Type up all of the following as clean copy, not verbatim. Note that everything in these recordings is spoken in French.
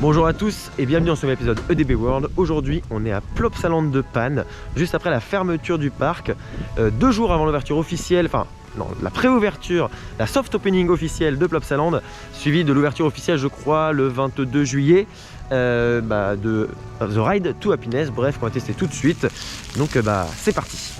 Bonjour à tous et bienvenue dans ce nouvel épisode EDB World. Aujourd'hui on est à Plopsaland de Panne, juste après la fermeture du parc, 2 jours avant l'ouverture officielle, enfin non, la pré-ouverture, la soft opening officielle de Plopsaland, suivie de l'ouverture officielle je crois le 22 juillet de The Ride to Happiness. Bref, on va tester tout de suite, donc c'est parti.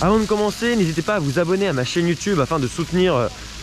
Avant de commencer, n'hésitez pas à vous abonner à ma chaîne YouTube afin de soutenir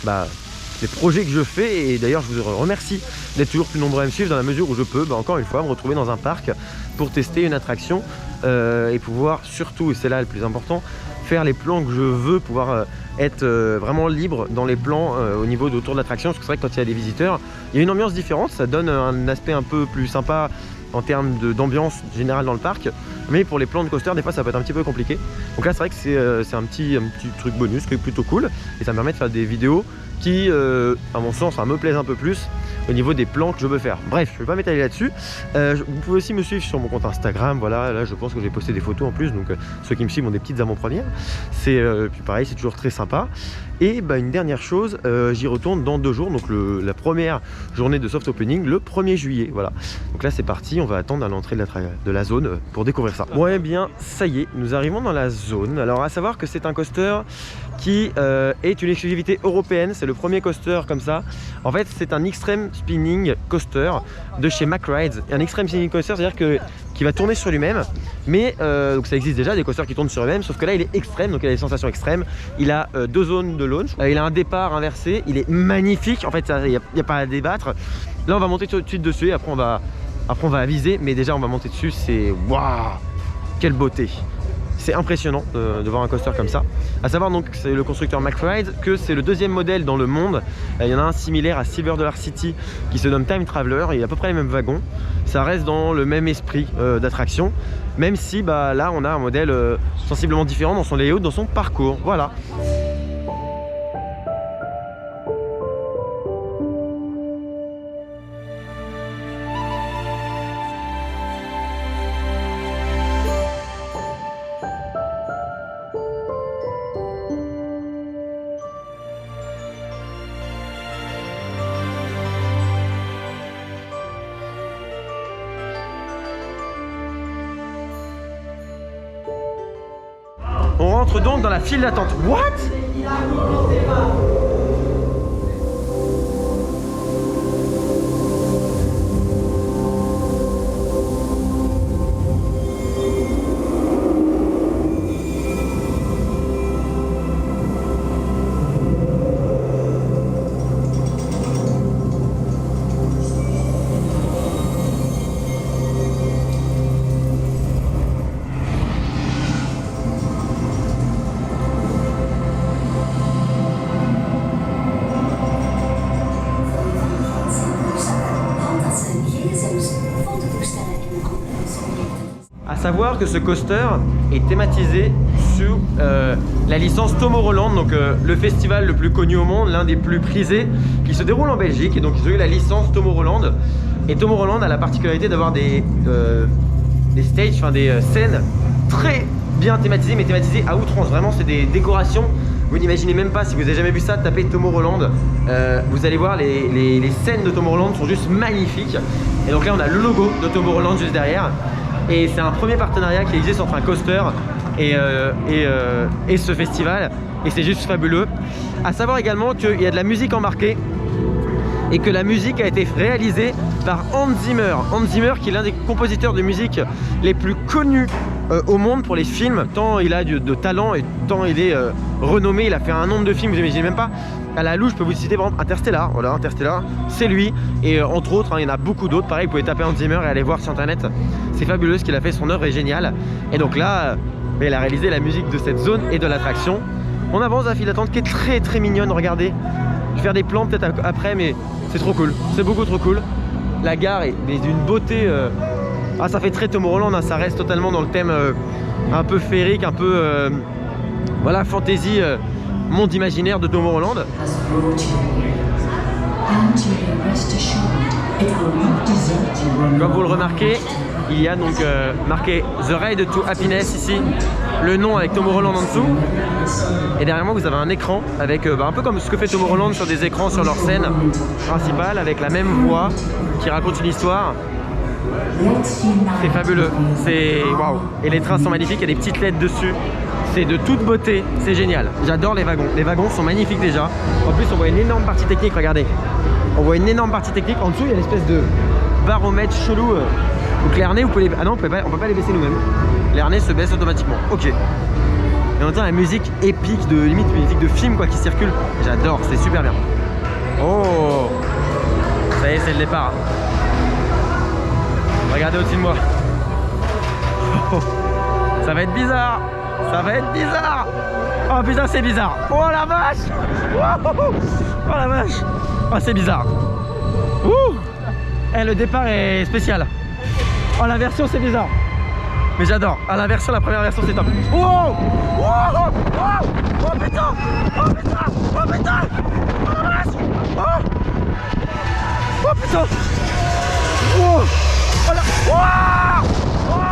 les projets que je fais. Et d'ailleurs, je vous remercie d'être toujours plus nombreux à me suivre dans la mesure où je peux, encore une fois, me retrouver dans un parc pour tester une attraction et pouvoir surtout, et c'est là le plus important, faire les plans que je veux, pouvoir être vraiment libre dans les plans au niveau de autour de l'attraction. Parce que c'est vrai que quand il y a des visiteurs, il y a une ambiance différente, ça donne un aspect un peu plus sympa en termes d'ambiance générale dans le parc, mais pour les plans de coaster des fois ça peut être un petit peu compliqué. Donc là c'est vrai que c'est un petit truc bonus qui est plutôt cool et ça me permet de faire des vidéos qui à mon sens me plaisent un peu plus au niveau des plans que je veux faire. Bref, je ne vais pas m'étaler là-dessus. Vous pouvez aussi me suivre sur mon compte Instagram, voilà, là je pense que j'ai posté des photos en plus, donc ceux qui me suivent ont des petites avant-premières. C'est puis pareil, c'est toujours très sympa. Et une dernière chose, j'y retourne dans 2 jours, donc la première journée de soft opening, le 1er juillet, voilà. Donc là c'est parti, on va attendre à l'entrée de la zone pour découvrir ça. Bon eh bien, ça y est, nous arrivons dans la zone. Alors à savoir que c'est un coaster qui est une exclusivité européenne, c'est le premier coaster comme ça. En fait c'est un extreme spinning coaster de chez MacRides. Un extreme spinning coaster, c'est-à-dire qui va tourner sur lui-même, mais donc ça existe déjà des coasters qui tournent sur eux-mêmes, sauf que là il est extrême, donc il a des sensations extrêmes. Il a 2 zones de launch, il a un départ inversé, il est magnifique, en fait il n'y a pas à débattre. Là on va monter tout de suite dessus et après on va aviser, mais déjà on va monter dessus, c'est waouh, quelle beauté. C'est impressionnant de voir un coaster comme ça. A savoir donc c'est le constructeur MacRides, que c'est le 2e modèle dans le monde. Il y en a un similaire à Silver Dollar City qui se nomme Time Traveler, il y a à peu près les mêmes wagons. Ça reste dans le même esprit d'attraction, même si là on a un modèle sensiblement différent dans son layout, dans son parcours. Voilà. On rentre donc dans la file d'attente. What? A savoir que ce coaster est thématisé sous la licence Tomorrowland, donc le festival le plus connu au monde, l'un des plus prisés, qui se déroule en Belgique, et donc ils ont eu la licence Tomorrowland. Et Tomorrowland a la particularité d'avoir des stages, des scènes très bien thématisées, mais thématisées à outrance. Vraiment, c'est des décorations. Vous n'imaginez même pas, si vous n'avez jamais vu ça, tapez Tomorrowland. Vous allez voir, les scènes de Tomorrowland sont juste magnifiques. Et donc là, on a le logo de Tomorrowland juste derrière. Et c'est un premier partenariat qui existe entre un coaster et ce festival. Et c'est juste fabuleux. À savoir également qu'il y a de la musique embarquée et que la musique a été réalisée par Hans Zimmer. Hans Zimmer qui est l'un des compositeurs de musique les plus connus au monde pour les films. Tant il a de talent et tant il est renommé, il a fait un nombre de films, vous n'imaginez même pas. À la louche, je peux vous citer par exemple Interstellar. Voilà, Interstellar, c'est lui. Et entre autres, il y en a beaucoup d'autres. Pareil, vous pouvez taper Hans Zimmer et aller voir sur internet. C'est fabuleux ce qu'il a fait, son œuvre est géniale. Et donc là, il a réalisé la musique de cette zone et de l'attraction. On avance à la file d'attente qui est très très mignonne, regardez. Je vais faire des plans peut-être après, mais c'est trop cool. C'est beaucoup trop cool. La gare est d'une beauté. Ça fait très Tomorrowland, hein, ça reste totalement dans le thème un peu féerique, un peu voilà, fantasy, monde imaginaire de Tomorrowland. And you may rest assured Comme vous le remarquez, il y a donc marqué The Ride to Happiness ici, le nom avec Tomorrowland en dessous. Et derrière moi, vous avez un écran avec un peu comme ce que fait Tomorrowland sur des écrans sur leur scène principale, avec la même voix qui raconte une histoire. C'est fabuleux, c'est waouh. Et les trains sont magnifiques, il y a des petites lettres dessus. C'est de toute beauté, c'est génial. J'adore les wagons. Les wagons sont magnifiques déjà. En plus, on voit une énorme partie technique, regardez. On voit une énorme partie technique. En dessous, il y a l'espèce de baromètre chelou. Donc les harnais, vous pouvez les... Ah non, on peut pas les baisser nous-mêmes. Les harnais se baissent automatiquement. Ok. Et on entend la musique épique, de limite musique de film quoi, qui circule. J'adore, c'est super bien. Oh, ça y est, c'est le départ. Regardez au-dessus de moi. Oh, ça va être bizarre. Ça va être bizarre. Oh putain, c'est bizarre. Oh la vache. Oh la vache. Oh, c'est bizarre. Ouh. Eh, le départ est spécial. Oh, la version, c'est bizarre. Mais j'adore. Ah, la version, la première version, c'est top. Oh, oh, oh, oh, oh putain. Oh putain. Oh putain. Oh la vache. Oh, oh putain. Oh, oh la... Oh, oh.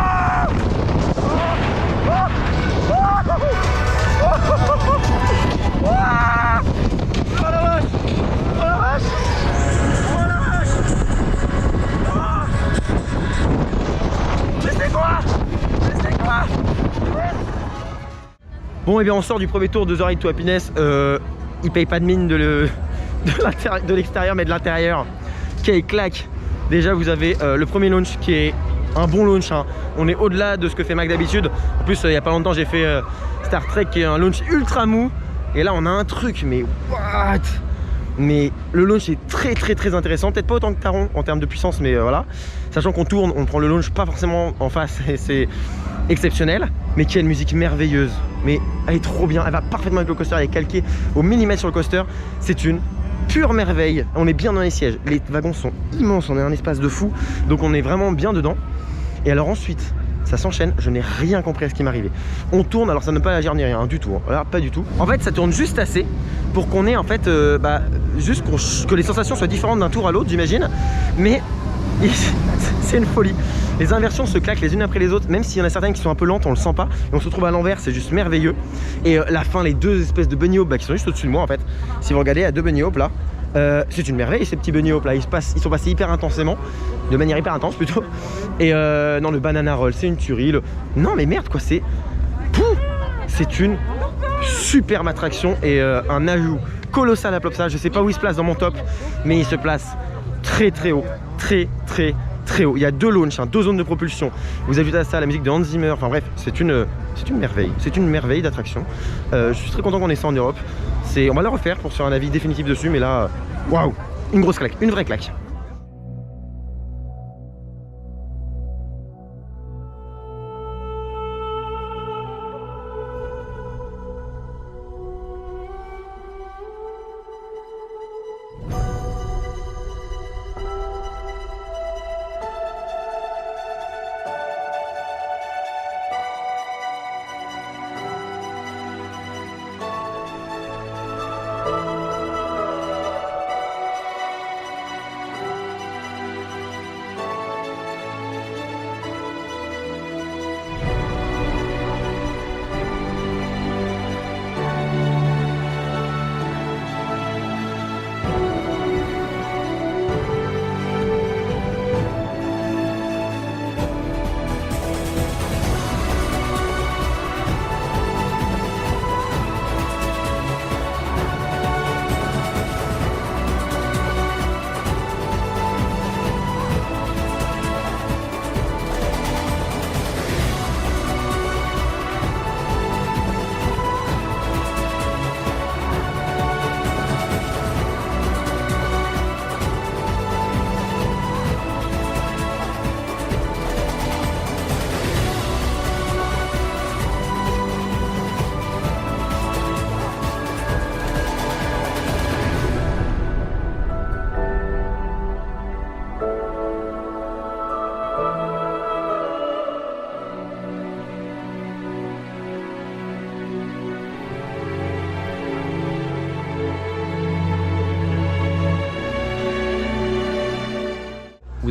Bon, et bien on sort du premier tour de The Ride to Happiness. Il paye pas de mine de l'extérieur, mais de l'intérieur. Quel claque. Déjà, vous avez le premier launch qui est un bon launch. Hein. On est au-delà de ce que fait Mac d'habitude. En plus, il y a pas longtemps, j'ai fait Star Trek qui est un launch ultra mou. Et là, on a un truc, mais what? Mais le launch est très intéressant. Peut-être pas autant que Taron en termes de puissance, mais voilà. Sachant qu'on tourne, on prend le launch pas forcément en face et c'est exceptionnel. Mais quelle musique merveilleuse. Mais elle est trop bien. Elle va parfaitement avec le coaster. Elle est calquée au millimètre sur le coaster. C'est une pure merveille. On est bien dans les sièges. Les wagons sont immenses. On est un espace de fou. Donc on est vraiment bien dedans. Et alors ensuite, ça s'enchaîne, je n'ai rien compris à ce qui m'arrivait. On tourne, alors ça ne peut pas agir ni rien, du tout. Hein. Alors, pas du tout. En fait, ça tourne juste assez pour qu'on ait en fait, juste que les sensations soient différentes d'un tour à l'autre, j'imagine. Mais c'est une folie. Les inversions se claquent les unes après les autres, même s'il y en a certaines qui sont un peu lentes, on le sent pas. Et on se retrouve à l'envers, c'est juste merveilleux. Et la fin, les deux espèces de bunny hop qui sont juste au-dessus de moi en fait. Si vous regardez, il y a deux bunny hop là. C'est une merveille ces petits bunny hop là, ils sont passés hyper intensément, de manière hyper intense plutôt. Et non, le banana roll, c'est une tuerie. Non mais merde quoi, c'est une superbe attraction et un ajout colossal à Plopsa. Je sais pas où il se place dans mon top, mais il se place très haut, très haut. Il y a deux launches, deux zones de propulsion. Vous ajoutez à ça la musique de Hans Zimmer. Enfin bref, c'est une merveille. C'est une merveille d'attraction. Je suis très content qu'on ait ça en Europe. On va le refaire pour se faire un avis définitif dessus, mais là, waouh, une grosse claque, une vraie claque.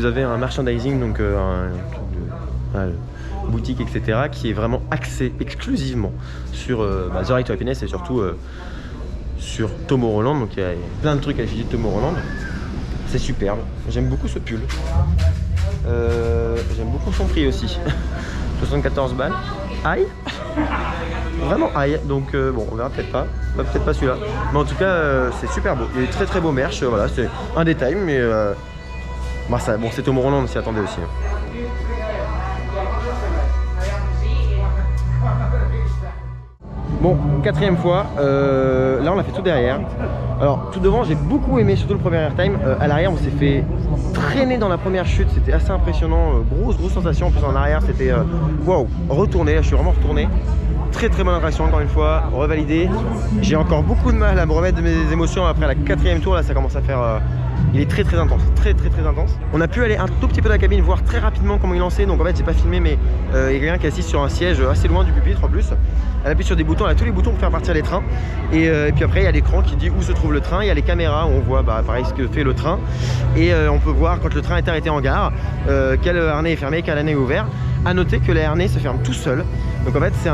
vous avez un merchandising, donc boutique, etc., qui est vraiment axé exclusivement sur The Ride to Happiness et surtout sur Tomorrowland. Donc il y a plein de trucs à l'effigie de Tomorrowland. C'est superbe. J'aime beaucoup ce pull. J'aime beaucoup son prix aussi. 74 balles. Aïe. Vraiment aïe. Donc bon, on verra peut-être pas. Peut-être pas celui-là. Mais en tout cas, c'est super beau. Il y a très très beau merch. Voilà, c'est un détail, mais bah, ça, bon, c'est Tomorrowland, on s'y attendait aussi. Bon, quatrième fois, là on l'a fait tout derrière. Alors tout devant j'ai beaucoup aimé, surtout le premier airtime. À l'arrière on s'est fait traîner dans la première chute, c'était assez impressionnant, grosse sensation. En plus en arrière c'était waouh, retourné, là je suis vraiment retourné. Très très bonne attraction encore une fois, revalidé. J'ai encore beaucoup de mal à me remettre de mes émotions après la quatrième tour, là ça commence à faire... il est très intense, très intense. On a pu aller un tout petit peu dans la cabine, voir très rapidement comment il lançait. Donc en fait j'ai pas filmé, mais il y a quelqu'un qui est assis sur un siège assez loin du pupitre en plus. Elle appuie sur des boutons, elle a tous les boutons pour faire partir les trains. Et puis après il y a l'écran qui dit où se trouve le train. Il y a les caméras où on voit pareil ce que fait le train. Et on peut voir quand le train est arrêté en gare, quel harnais est fermé, quel harnais est ouvert. A noter que les harnais se ferment tout seul. Donc en fait c'est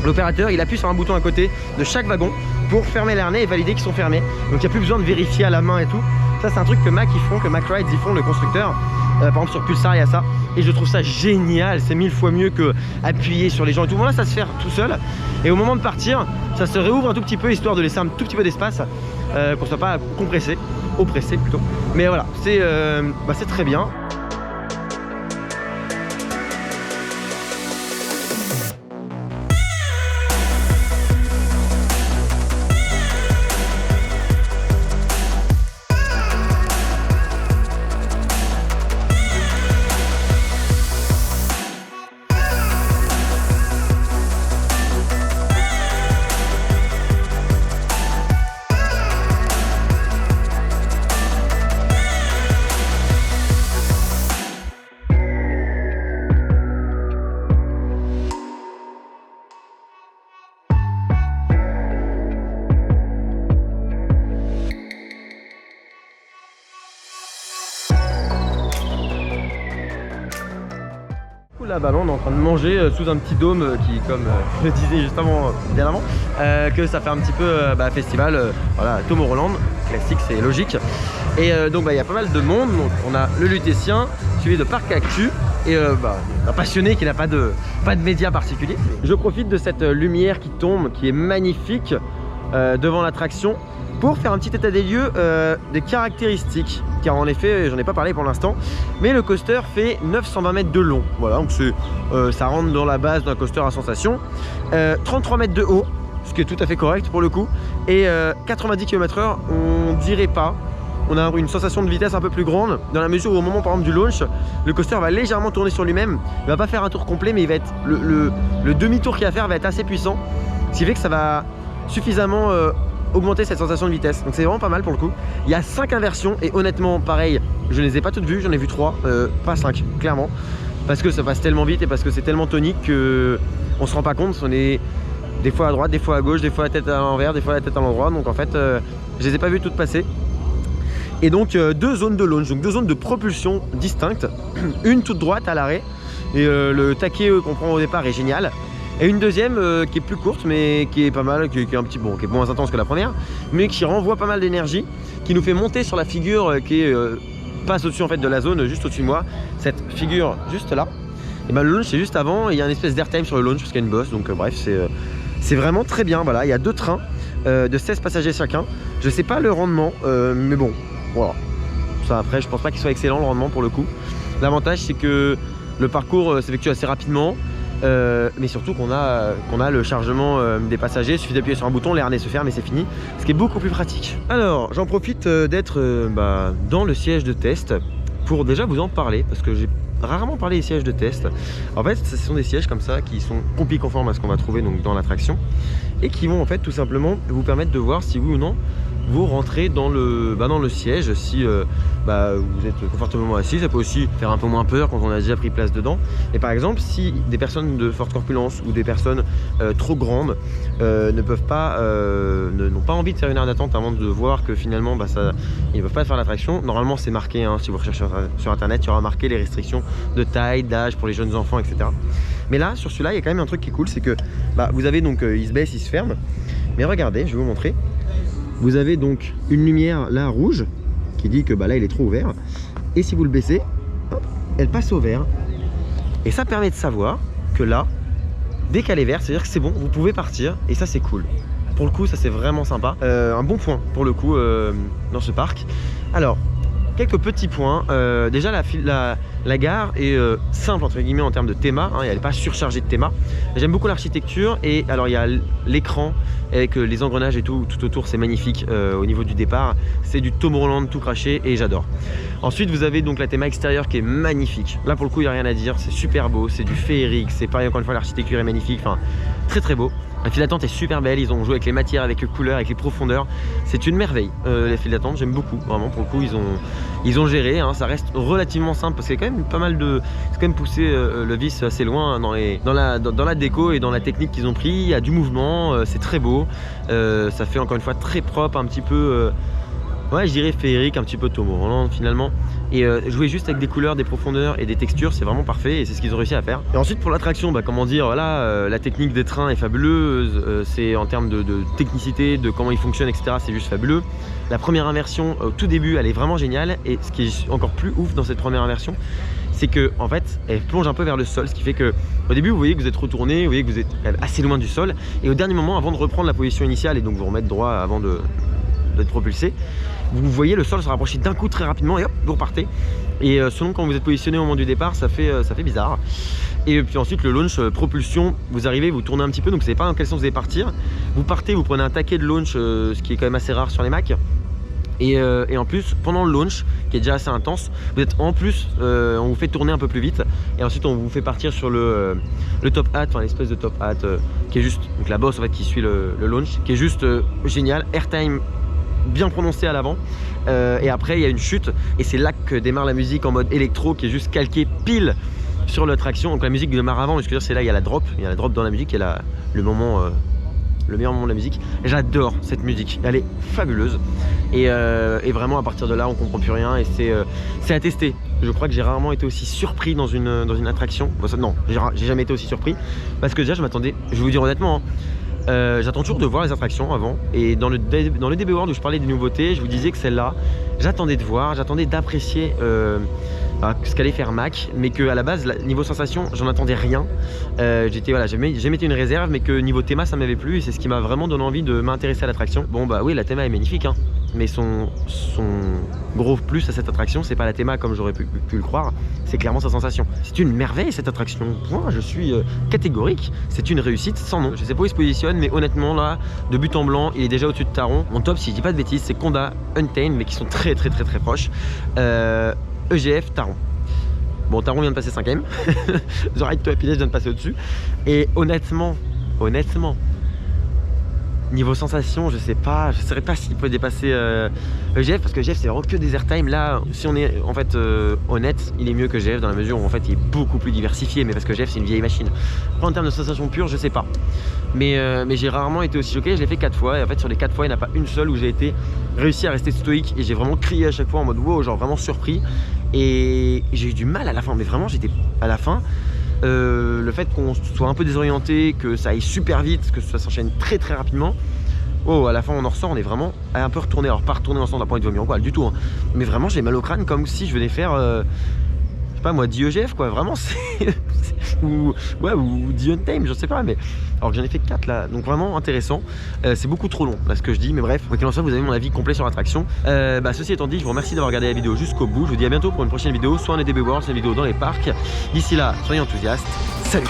l'opérateur il appuie sur un bouton à côté de chaque wagon pour fermer les harnais et valider qu'ils sont fermés. Donc il n'y a plus besoin de vérifier à la main et tout. Ça c'est un truc que Mack Rides ils font, le constructeur. Par exemple sur Pulsar il y a ça. Et je trouve ça génial, c'est 1000 fois mieux que appuyer sur les gens et tout. Bon là ça se fait tout seul. Et au moment de partir, ça se réouvre un tout petit peu histoire de laisser un tout petit peu d'espace pour que ce soit pas compressé, oppressé plutôt. Mais voilà, c'est très bien. Là, on est en train de manger sous un petit dôme qui, comme je le disais juste avant, bien avant, que ça fait un petit peu festival, voilà, Tomorrowland, classique, c'est logique. Et donc il y a pas mal de monde, donc on a le Lutétien, suivi de Parc Actu, et un passionné qui n'a pas de média particulier. Je profite de cette lumière qui tombe, qui est magnifique devant l'attraction, pour faire un petit état des lieux des caractéristiques, car en effet j'en ai pas parlé pour l'instant, mais le coaster fait 920 mètres de long, voilà, donc ça rentre dans la base d'un coaster à sensation, 33 mètres de haut, ce qui est tout à fait correct pour le coup, et 90 km/h, on dirait pas. On a une sensation de vitesse un peu plus grande, dans la mesure où au moment par exemple du launch, le coaster va légèrement tourner sur lui-même. Il va pas faire un tour complet, mais il va être le demi-tour qu'il va faire va être assez puissant, ce qui fait que ça va suffisamment augmenter cette sensation de vitesse. Donc c'est vraiment pas mal pour le coup. Il y a 5 inversions et honnêtement pareil, je ne les ai pas toutes vues, j'en ai vu 3, pas 5 clairement, parce que ça passe tellement vite et parce que c'est tellement tonique que on se rend pas compte. On est des fois à droite, des fois à gauche, des fois la tête à l'envers, des fois la tête à l'endroit. Donc en fait je les ai pas vues toutes passer. Et donc 2 zones de launch, donc 2 zones de propulsion distinctes, une toute droite à l'arrêt et le taquet qu'on prend au départ est génial. Et une deuxième qui est plus courte mais qui est pas mal, qui est un petit bon, qui est moins intense que la première, mais qui renvoie pas mal d'énergie, qui nous fait monter sur la figure qui passe au-dessus en fait de la zone, juste au-dessus de moi, cette figure juste là. Et le launch c'est juste avant, et il y a une espèce d'airtime sur le launch parce qu'il y a une bosse, donc bref c'est vraiment très bien. Voilà, il y a 2 trains de 16 passagers chacun. Je sais pas le rendement, mais bon, voilà. Ça après, je pense pas qu'il soit excellent le rendement pour le coup. L'avantage c'est que le parcours s'effectue assez rapidement. Mais surtout qu'on a le chargement des passagers, il suffit d'appuyer sur un bouton, les harnais se ferment et c'est fini, ce qui est beaucoup plus pratique. Alors j'en profite d'être dans le siège de test pour déjà vous en parler, parce que j'ai rarement parlé des sièges de test. En fait ce sont des sièges comme ça qui sont compli conformes à ce qu'on va trouver donc dans l'attraction et qui vont en fait tout simplement vous permettre de voir si oui ou non vous rentrez dans le siège si vous êtes confortablement assis. Ça peut aussi faire un peu moins peur quand on a déjà pris place dedans. Et par exemple, si des personnes de forte corpulence ou des personnes trop grandes n'ont pas envie de faire une heure d'attente avant de voir que finalement ils ne peuvent pas faire l'attraction, normalement c'est marqué, hein, si vous recherchez sur internet, il y aura marqué les restrictions de taille, d'âge pour les jeunes enfants, etc. Mais là, sur celui-là, il y a quand même un truc qui est cool, c'est que vous avez donc, il se baisse, il se ferme. Mais regardez, je vais vous montrer. Vous avez donc une lumière là rouge qui dit que là il est trop ouvert. Et si vous le baissez, hop, elle passe au vert. Et ça permet de savoir que là, dès qu'elle est verte, c'est-à-dire que c'est bon, vous pouvez partir. Et ça c'est cool. Pour le coup, ça c'est vraiment sympa. Un bon point pour le coup dans ce parc. Alors, quelques petits points. Déjà la gare est simple entre guillemets en termes de théma, hein, elle n'est pas surchargée de théma. J'aime beaucoup l'architecture et alors il y a l'écran avec les engrenages et tout autour, c'est magnifique. Au niveau du départ, c'est du Tomorrowland tout craché et j'adore. Ensuite vous avez donc la théma extérieure qui est magnifique. Là pour le coup il n'y a rien à dire, c'est super beau, c'est du féerique, c'est pareil encore une fois, l'architecture est magnifique, enfin très très beau. La file d'attente est super belle, ils ont joué avec les matières, avec les couleurs, avec les profondeurs. C'est une merveille, la file d'attente, j'aime beaucoup, vraiment pour le coup ils ont géré, hein, ça reste relativement simple parce qu'il y a quand même pas mal de... C'est quand même poussé le vice assez loin dans la déco et dans la technique qu'ils ont pris, il y a du mouvement, c'est très beau, ça fait encore une fois très propre, un petit peu... ouais, je dirais féerique, un petit peu Tomorrowland finalement. Et jouer juste avec des couleurs, des profondeurs et des textures, c'est vraiment parfait et c'est ce qu'ils ont réussi à faire. Et ensuite pour l'attraction, comment dire, voilà, la technique des trains est fabuleuse, c'est en termes de technicité, de comment ils fonctionnent, etc. C'est juste fabuleux. La première inversion au tout début, elle est vraiment géniale et ce qui est encore plus ouf dans cette première inversion, c'est que en fait, elle plonge un peu vers le sol, ce qui fait que au début, vous voyez que vous êtes retourné, vous voyez que vous êtes assez loin du sol et au dernier moment, avant de reprendre la position initiale et donc vous remettre droit avant d'être propulsé, vous voyez le sol se rapprocher d'un coup très rapidement et hop, vous repartez. Et selon quand vous êtes positionné au moment du départ, ça fait bizarre. Et puis ensuite le launch propulsion, vous arrivez, vous tournez un petit peu, donc vous ne savez pas dans quel sens vous allez partir. Vous partez, vous prenez un taquet de launch, ce qui est quand même assez rare sur les Macs. Et en plus, pendant le launch, qui est déjà assez intense, vous êtes en plus, on vous fait tourner un peu plus vite. Et ensuite, on vous fait partir sur le top hat, enfin l'espèce de top hat qui est juste, donc la bosse en fait qui suit le launch, qui est juste génial, airtime bien prononcé à l'avant. Et après, il y a une chute et c'est là que démarre la musique en mode électro qui est juste calquée pile sur l'attraction. Donc la musique démarre avant, mais c'est là il y a la drop dans la musique qui est le meilleur moment de la musique. J'adore cette musique, elle est fabuleuse et vraiment à partir de là on comprend plus rien et c'est à tester. Je crois que j'ai rarement été aussi surpris dans une attraction. Non, j'ai jamais été aussi surpris parce que déjà je m'attendais, je vais vous dire honnêtement, j'attends toujours de voir les attractions avant et dans le DB World où je parlais des nouveautés, je vous disais que celle-là j'attendais de voir, j'attendais d'apprécier ce qu'allait faire Mack, mais que à la base niveau sensation j'en attendais rien. J'ai mis une réserve, mais que niveau théma ça m'avait plu et c'est ce qui m'a vraiment donné envie de m'intéresser à l'attraction. Bon oui, la théma est magnifique, hein, mais son gros plus à cette attraction, c'est pas la théma comme j'aurais pu le croire, c'est clairement sa sensation. C'est une merveille cette attraction, point, je suis catégorique, c'est une réussite sans nom. Je sais pas où il se positionne, mais honnêtement là, de but en blanc, il est déjà au-dessus de Taron. Mon top, si je dis pas de bêtises, c'est Conda, Untamed, mais qui sont très proches. EGF, Taron. Bon, Taron vient de passer 5ème. The Ride to Happiness vient de passer au-dessus. Et honnêtement, niveau sensation, je sais pas, je ne saurais pas s'il peut dépasser EGF, parce que EGF c'est vraiment que des airtime. Là, si on est en fait honnête, il est mieux que EGF dans la mesure où en fait il est beaucoup plus diversifié, mais parce que EGF c'est une vieille machine. Après en termes de sensation pure, je sais pas. Mais j'ai rarement été aussi choqué, je l'ai fait 4 fois et en fait sur les 4 fois il n'y en a pas une seule où j'ai réussi à rester stoïque et j'ai vraiment crié à chaque fois en mode wow, genre vraiment surpris. Et j'ai eu du mal à la fin, mais vraiment j'étais à la fin. Le fait qu'on soit un peu désorienté, que ça aille super vite, que ça s'enchaîne très rapidement. Oh, à la fin on en ressort, on est vraiment un peu retourné. Alors pas retourné dans le sens d'un point de vue quoi, du tout, hein. Mais vraiment j'ai mal au crâne comme si je venais faire, je sais pas moi, 10 EGF quoi. Vraiment c'est ou 10 Untamed, je sais pas, mais alors que j'en ai fait 4 là, donc vraiment intéressant. C'est beaucoup trop long là ce que je dis, mais bref, quoi qu'il en soit, vous avez mon avis complet sur l'attraction. Ceci étant dit, je vous remercie d'avoir regardé la vidéo jusqu'au bout. Je vous dis à bientôt pour une prochaine vidéo, soit en DB World, soit une vidéo dans les parcs. D'ici là, soyez enthousiastes. Salut.